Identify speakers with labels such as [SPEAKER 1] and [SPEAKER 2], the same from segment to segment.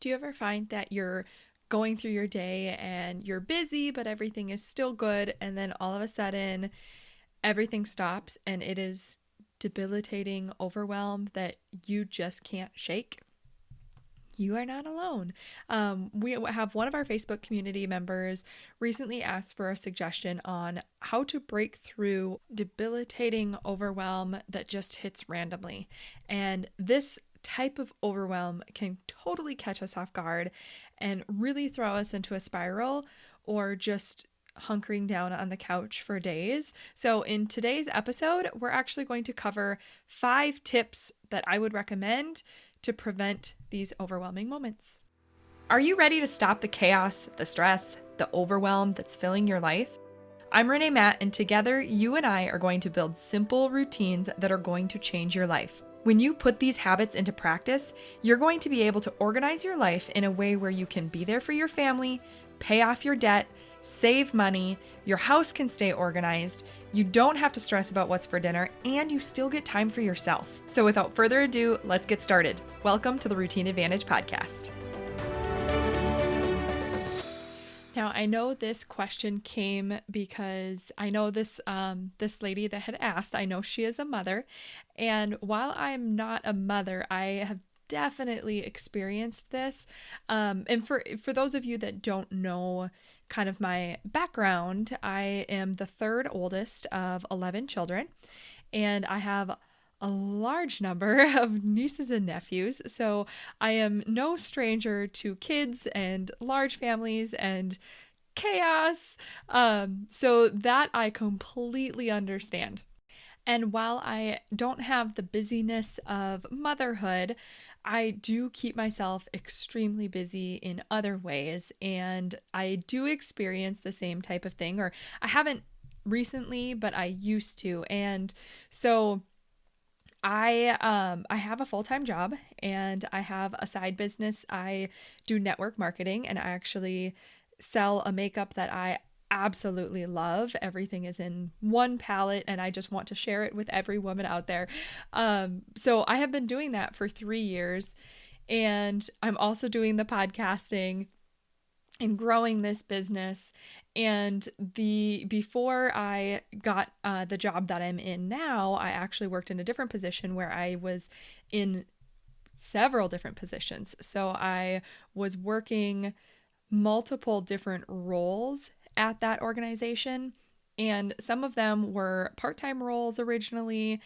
[SPEAKER 1] Do you ever find that you're going through your day and you're busy, but everything is still good, and then all of a sudden everything stops and it is debilitating overwhelm that you just can't shake? You are not alone. We have one of our Facebook community members recently asked for a suggestion on how to break through debilitating overwhelm that just hits randomly. And this type of overwhelm can totally catch us off guard and really throw us into a spiral or just hunkering down on the couch for days. So, in today's episode, we're actually going to cover 5 tips that I would recommend to prevent these overwhelming moments. Are you ready to stop the chaos, the stress, the overwhelm that's filling your life? I'm Renae Matt, and together you and I are going to build simple routines that are going to change your life. When you put these habits into practice, you're going to be able to organize your life in a way where you can be there for your family, pay off your debt, save money, your house can stay organized, you don't have to stress about what's for dinner, and you still get time for yourself. So without further ado, let's get started. Welcome to the Routine Advantage Podcast. Now, I know this question came because I know this lady that had asked, I know she is a mother, and while I'm not a mother, I have definitely experienced this. And for those of you that don't know kind of my background, I am the third oldest of 11 children, and I have a large number of nieces and nephews. So I am no stranger to kids and large families and chaos. So that I completely understand. And while I don't have the busyness of motherhood, I do keep myself extremely busy in other ways. And I do experience the same type of thing, or I haven't recently, but I used to. And so I have a full-time job and I have a side business. I do network marketing, and I actually sell a makeup that I absolutely love. Everything is in one palette and I just want to share it with every woman out there. So I have been doing that for 3 years, and I'm also doing the podcasting and growing this business. And before I got the job that I'm in now, I actually worked in a different position where I was in several different positions. So I was working multiple different roles at that organization, and some of them were part-time roles originally,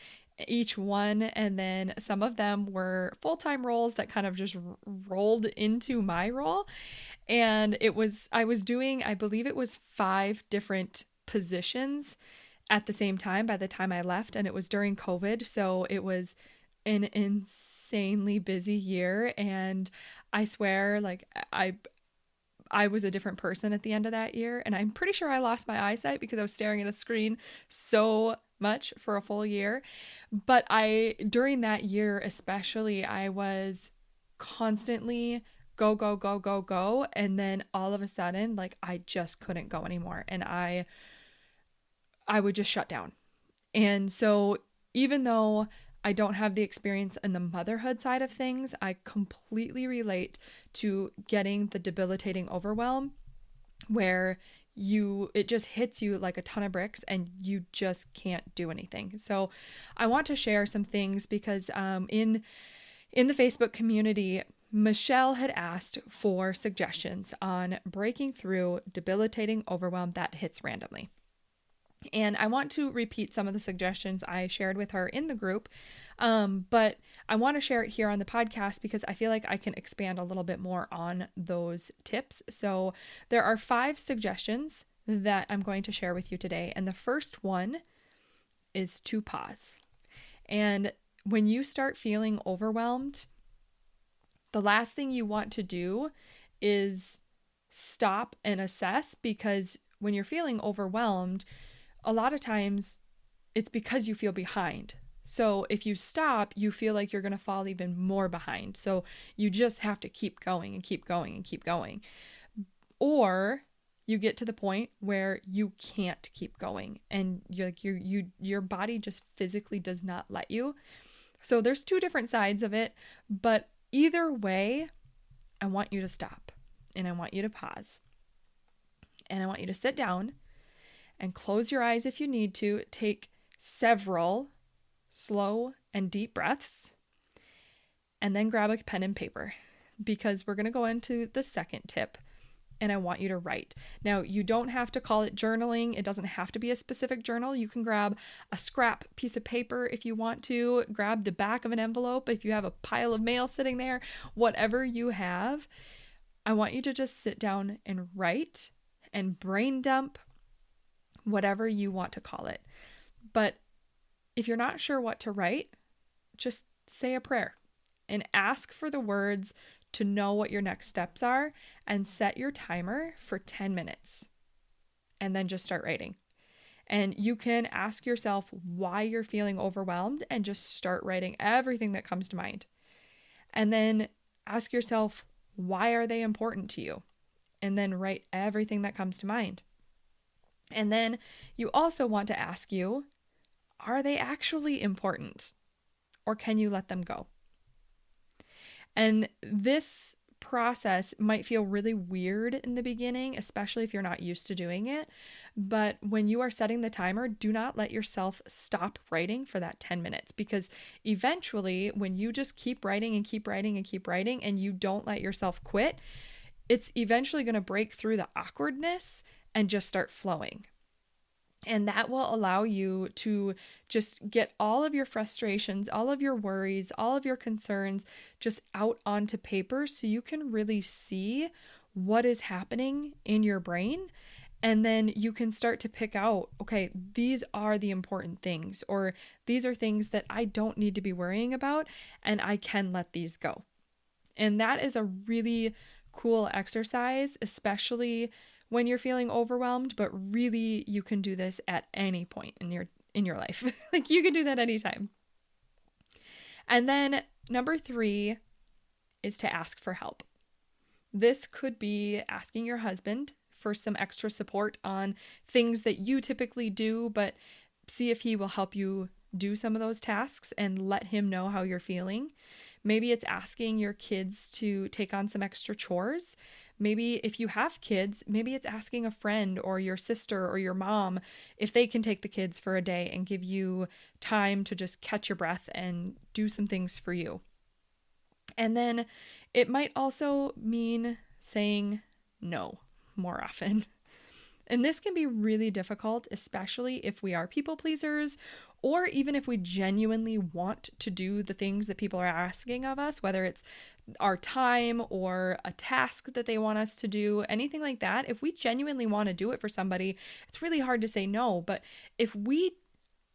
[SPEAKER 1] each one, and then some of them were full-time roles that kind of just rolled into my role. And I was doing, I believe it was 5 different positions at the same time by the time I left, and it was during COVID, so it was an insanely busy year. And I swear, like, I was a different person at the end of that year, and I'm pretty sure I lost my eyesight because I was staring at a screen so much for a full year. But during that year especially, I was constantly go, go, go, go, go, and then all of a sudden, like, I just couldn't go anymore, and I would just shut down. And so even though I don't have the experience in the motherhood side of things, I completely relate to getting the debilitating overwhelm where it just hits you like a ton of bricks and you just can't do anything. So I want to share some things because in the Facebook community, Michelle had asked for suggestions on breaking through debilitating overwhelm that hits randomly. And I want to repeat some of the suggestions I shared with her in the group, but I want to share it here on the podcast because I feel like I can expand a little bit more on those tips. So there are 5 suggestions that I'm going to share with you today. And the first one is to pause. And when you start feeling overwhelmed, the last thing you want to do is stop and assess, because when you're feeling overwhelmed, a lot of times it's because you feel behind. So if you stop, you feel like you're going to fall even more behind. So you just have to keep going and keep going and keep going. Or you get to the point where you can't keep going and your body just physically does not let you. So there's 2 different sides of it, but either way, I want you to stop and I want you to pause. And I want you to sit down and close your eyes if you need to. Take several slow and deep breaths, and then grab a pen and paper, because we're going to go into the second tip, and I want you to write. Now, you don't have to call it journaling. It doesn't have to be a specific journal. You can grab a scrap piece of paper if you want to, grab the back of an envelope if you have a pile of mail sitting there, whatever you have. I want you to just sit down and write and brain dump, whatever you want to call it. But if you're not sure what to write, just say a prayer and ask for the words to know what your next steps are, and set your timer for 10 minutes and then just start writing. And you can ask yourself why you're feeling overwhelmed and just start writing everything that comes to mind. And then ask yourself, why are they important to you? And then write everything that comes to mind. And then you also want to ask you, are they actually important? Or can you let them go? And this process might feel really weird in the beginning, especially if you're not used to doing it. But when you are setting the timer, do not let yourself stop writing for that 10 minutes, because eventually when you just keep writing and keep writing and keep writing and you don't let yourself quit, it's eventually going to break through the awkwardness and just start flowing. And that will allow you to just get all of your frustrations, all of your worries, all of your concerns just out onto paper, so you can really see what is happening in your brain. And then you can start to pick out, okay, these are the important things, or these are things that I don't need to be worrying about, and I can let these go. And that is a really cool exercise, especially when you're feeling overwhelmed, but really you can do this at any point in your life. Like, you can do that anytime. And then number 3 is to ask for help. This could be asking your husband for some extra support on things that you typically do, but see if he will help you do some of those tasks and let him know how you're feeling. Maybe it's asking your kids to take on some extra chores. Maybe if you have kids, maybe it's asking a friend or your sister or your mom if they can take the kids for a day and give you time to just catch your breath and do some things for you. And then it might also mean saying no more often. And this can be really difficult, especially if we are people pleasers, or even if we genuinely want to do the things that people are asking of us, whether it's our time or a task that they want us to do, anything like that. If we genuinely want to do it for somebody, it's really hard to say no. But if we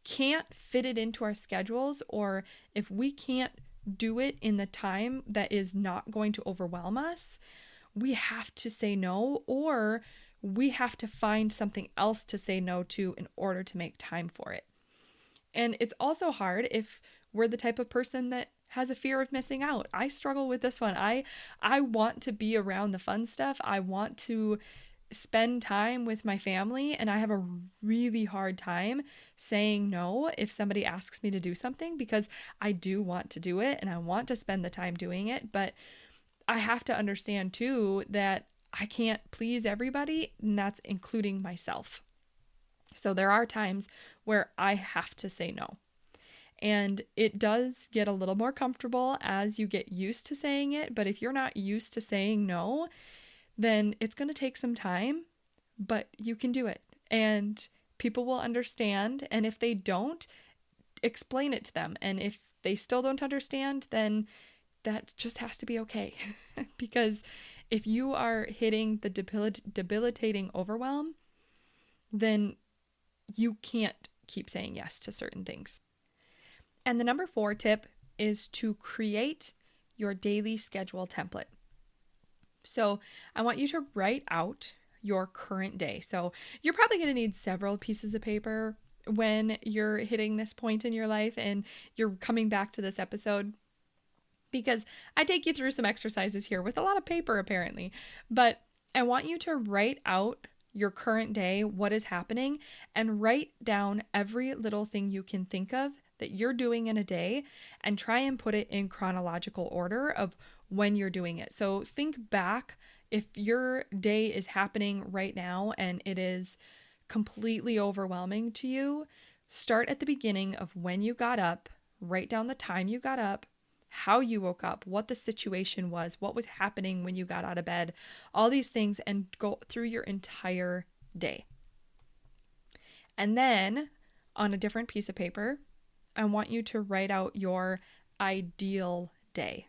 [SPEAKER 1] can't fit it into our schedules, or if we can't do it in the time that is not going to overwhelm us, we have to say no, or we have to find something else to say no to in order to make time for it. And it's also hard if we're the type of person that has a fear of missing out. I struggle with this one. I want to be around the fun stuff. I want to spend time with my family, and I have a really hard time saying no if somebody asks me to do something, because I do want to do it and I want to spend the time doing it. But I have to understand too that I can't please everybody, and that's including myself. So there are times where I have to say no. And it does get a little more comfortable as you get used to saying it. But if you're not used to saying no, then it's going to take some time, but you can do it. And people will understand. And if they don't, explain it to them. And if they still don't understand, then that just has to be okay. Because if you are hitting the debilitating overwhelm, then you can't keep saying yes to certain things. And the number 4 tip is to create your daily schedule template. So I want you to write out your current day. So you're probably going to need several pieces of paper when you're hitting this point in your life and you're coming back to this episode, because I take you through some exercises here with a lot of paper apparently. But I want you to write out your current day, what is happening, and write down every little thing you can think of that you're doing in a day, and try and put it in chronological order of when you're doing it. So think back, if your day is happening right now and it is completely overwhelming to you, start at the beginning of when you got up, write down the time you got up, how you woke up, what the situation was, what was happening when you got out of bed, all these things, and go through your entire day. And then on a different piece of paper, I want you to write out your ideal day.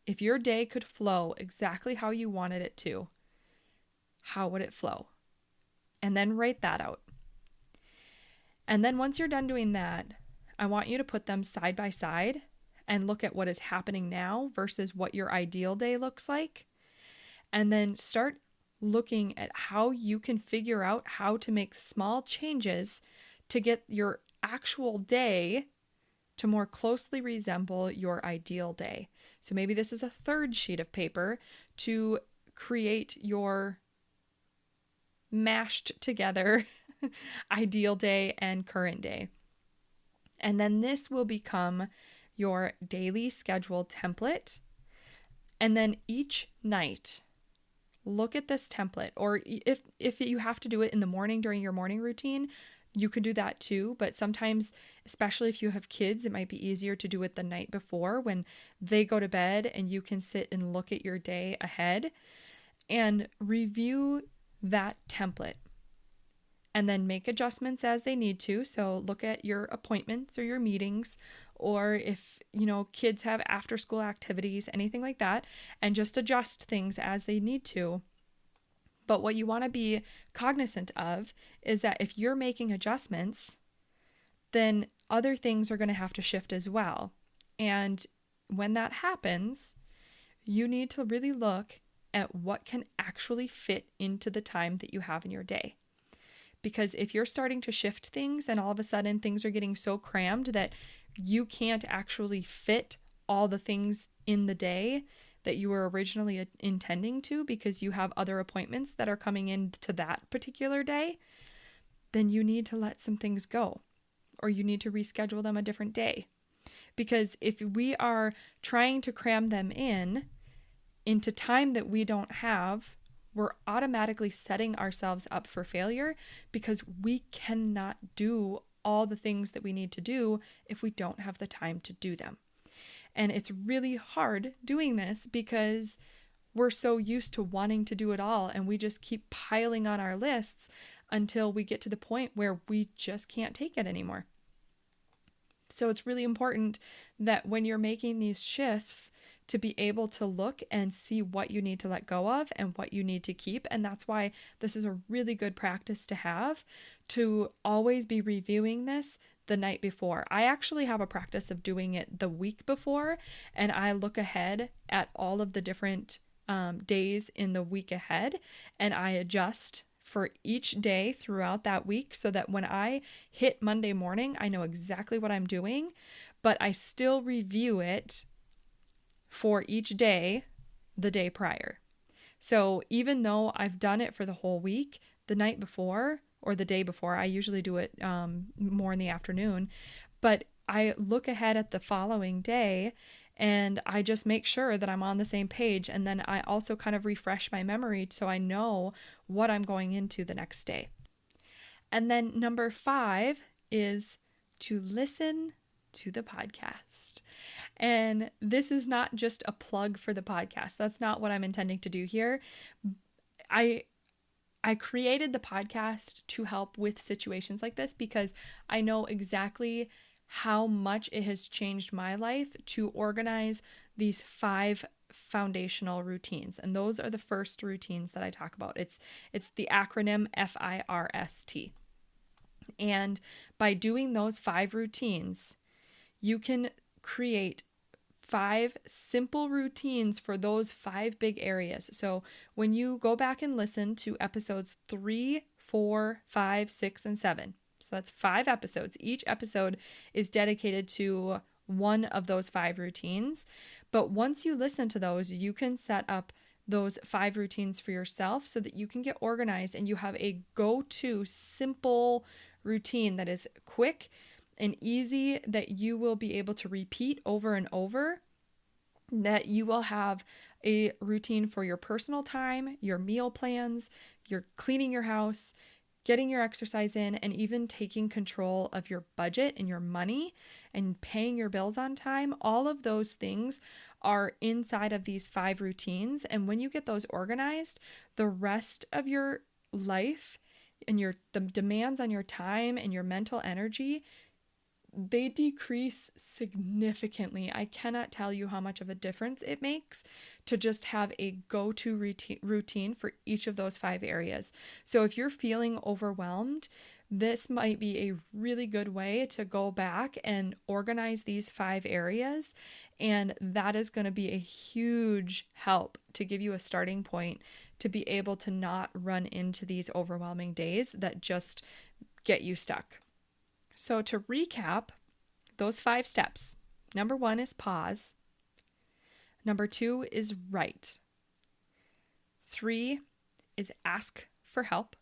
[SPEAKER 1] If your day could flow exactly how you wanted it to, how would it flow? And then write that out. And then once you're done doing that, I want you to put them side by side and look at what is happening now versus what your ideal day looks like. And then start looking at how you can figure out how to make small changes to get your actual day to more closely resemble your ideal day. So maybe this is a third sheet of paper to create your mashed together ideal day and current day. And then this will become your daily schedule template. And then each night, look at this template. Or if you have to do it in the morning during your morning routine, you could do that too. But sometimes, especially if you have kids, it might be easier to do it the night before when they go to bed, and you can sit and look at your day ahead and review that template. And then make adjustments as they need to. So look at your appointments or your meetings, or if, kids have after school activities, anything like that, and just adjust things as they need to. But what you want to be cognizant of is that if you're making adjustments, then other things are going to have to shift as well. And when that happens, you need to really look at what can actually fit into the time that you have in your day. Because if you're starting to shift things and all of a sudden things are getting so crammed that you can't actually fit all the things in the day that you were originally intending to, because you have other appointments that are coming into that particular day, then you need to let some things go, or you need to reschedule them a different day. Because if we are trying to cram them into time that we don't have, we're automatically setting ourselves up for failure, because we cannot do all the things that we need to do if we don't have the time to do them. And it's really hard doing this because we're so used to wanting to do it all, and we just keep piling on our lists until we get to the point where we just can't take it anymore. So it's really important that when you're making these shifts, to be able to look and see what you need to let go of and what you need to keep. And that's why this is a really good practice to have, to always be reviewing this the night before. I actually have a practice of doing it the week before, and I look ahead at all of the different days in the week ahead, and I adjust for each day throughout that week, so that when I hit Monday morning, I know exactly what I'm doing, but I still review it for each day the day prior. So even though I've done it for the whole week, the night before or the day before, I usually do it more in the afternoon, but I look ahead at the following day and I just make sure that I'm on the same page. And then I also kind of refresh my memory so I know what I'm going into the next day. And then number 5 is to listen to the podcast. And this is not just a plug for the podcast. That's not what I'm intending to do here. I created the podcast to help with situations like this because I know exactly how much it has changed my life to organize these 5 foundational routines. And those are the first routines that I talk about. It's the acronym FIRST. And by doing those 5 routines, you can create 5 simple routines for those 5 big areas. So when you go back and listen to episodes 3, 4, 5, 6, and 7, so that's 5 episodes. Each episode is dedicated to one of those 5 routines. But once you listen to those, you can set up those 5 routines for yourself so that you can get organized and you have a go-to simple routine that is quick and easy, that you will be able to repeat over and over, that you will have a routine for your personal time, your meal plans, your cleaning your house, getting your exercise in, and even taking control of your budget and your money and paying your bills on time. All of those things are inside of these 5 routines. And when you get those organized, the rest of your life and the demands on your time and your mental energy, they decrease significantly. I cannot tell you how much of a difference it makes to just have a go-to routine for each of those 5 areas. So if you're feeling overwhelmed, this might be a really good way to go back and organize these 5 areas. And that is going to be a huge help to give you a starting point to be able to not run into these overwhelming days that just get you stuck. So to recap those 5 steps, number 1 is pause. Number 2 is write. 3 is ask for help.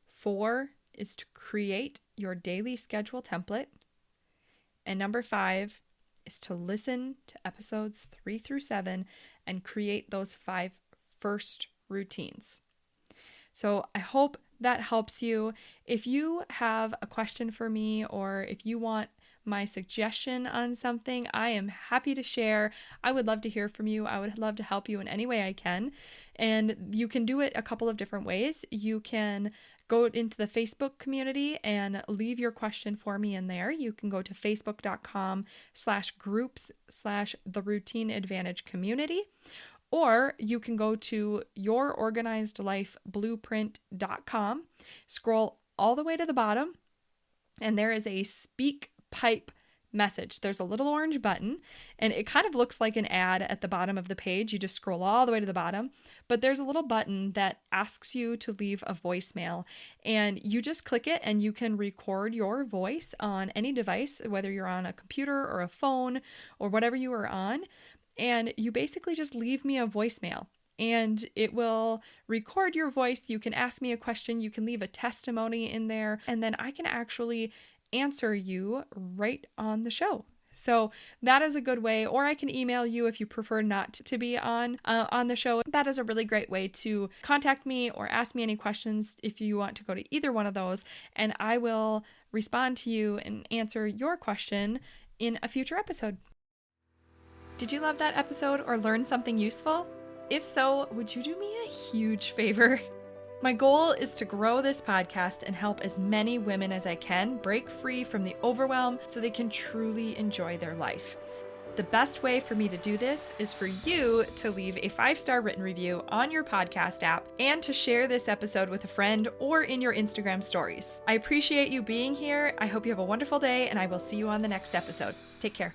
[SPEAKER 1] 4 is to create your daily schedule template. And number 5 is to listen to episodes 3 through 7 and create those 5 first routines. So I hope that helps you. If you have a question for me, or if you want my suggestion on something, I am happy to share. I would love to hear from you. I would love to help you in any way I can. And you can do it a couple of different ways. You can go into the Facebook community and leave your question for me in there. You can go to facebook.com/groups/theroutineadvantagecommunity. Or you can go to yourorganizedlifeblueprint.com, scroll all the way to the bottom, and there is a speak pipe message. There's a little orange button, and it kind of looks like an ad at the bottom of the page. You just scroll all the way to the bottom, but there's a little button that asks you to leave a voicemail, and you just click it and you can record your voice on any device, whether you're on a computer or a phone or whatever you are on. And you basically just leave me a voicemail and it will record your voice. You can ask me a question, you can leave a testimony in there, and then I can actually answer you right on the show. So that is a good way, or I can email you if you prefer not to be on the show. That is a really great way to contact me or ask me any questions if you want to go to either one of those, and I will respond to you and answer your question in a future episode. Did you love that episode or learn something useful? If so, would you do me a huge favor? My goal is to grow this podcast and help as many women as I can break free from the overwhelm so they can truly enjoy their life. The best way for me to do this is for you to leave a 5-star written review on your podcast app and to share this episode with a friend or in your Instagram stories. I appreciate you being here. I hope you have a wonderful day, and I will see you on the next episode. Take care.